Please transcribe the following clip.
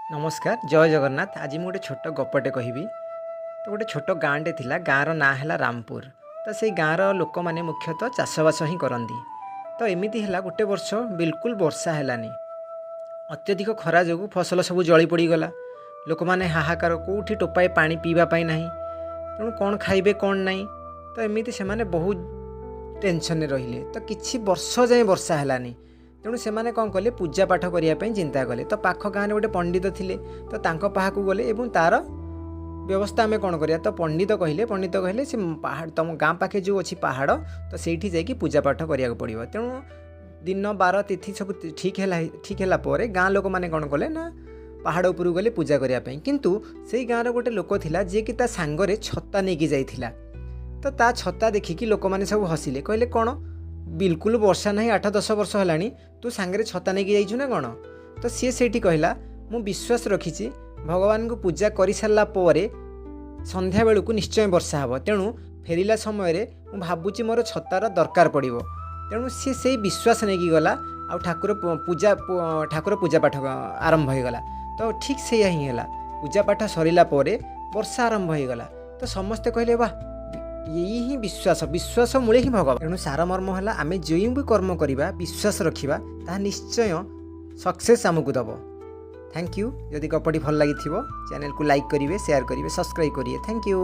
नमस्कार जय जगन्नाथ। आज मुझे गोटे छोट गपटे कहबी। तो गोटे छोट गाँटे थिला, गाँर ना है रामपुर। तो से गाँर लोक मैंने मुख्यतः चाषबास ही करती। तो एमती है गोटे वर्ष बिल्कुल वर्षा हैलानी, अत्यधिक खरा जो फसल सब जली पड़गला। लोक मैंने हाहाकार, कौटी टोपाए पानी पीवाई ना, तेणु कौन खाइबे कौन नहीं। तो एमती से बहुत टेंशन रहिले। तो किछि वर्ष जाए वर्षा हैलानी, तेणु से कौन कले पूजा पाठ करने चिंता कले। तो पाख गाँव गोटे पंडित थिले, तो तांको पाखु गले एवं तार व्यवस्था आम कौन करिया। तो पंडित कहले से पहाड़ तुम गाँ पाखे जो अच्छी पहाड़, तो सेठी जाइए पूजा पाठ करिया पड़ो। तेणु दिन बार तिथि सब ठीक है पर गाँ लोक मैंने कौन कले ना पहाड़ उपर गले पूजा करने। किंतु से गाँव गोटे लोक थिला जे कि ता सांगरे छत्ता नहीं जाइथिला। तो ता छत्ता देखिकी लोक मैंने सब हसिले, कहले कौन बिल्कुल वर्षा नहीं, 8-10 वर्ष है तू सांगरे छत्ता नहीं जाइछु ना कौन। तो सी सेठी कहला मु विश्वास रखी भगवान को पूजा कर सारा पर संध्या बेलू निश्चय वर्षा हे। तेणु फेरिला समय भावुची मोर छतार दरकार पड़ो। तेणु सी से विश्वास नहीं गला आ ठाकुर पूजा पाठ आरंभ हो गला। तो ठीक से ही है, पूजा पाठ सरला वर्षा आरंभ हो गला। तो समस्ते कहले वाह, यही ही विश्वास मूले ही भगवान। तेणु सार मर्म है आम जो भी कर्म करवा विश्वास रखा ता निश्चय सक्सेस आमको दब। Thank you. जदि गपटी भल लगी चैनल को लाइक करेंगे, शेयर करेंगे, सब्सक्राइब करेंगे। Thank you.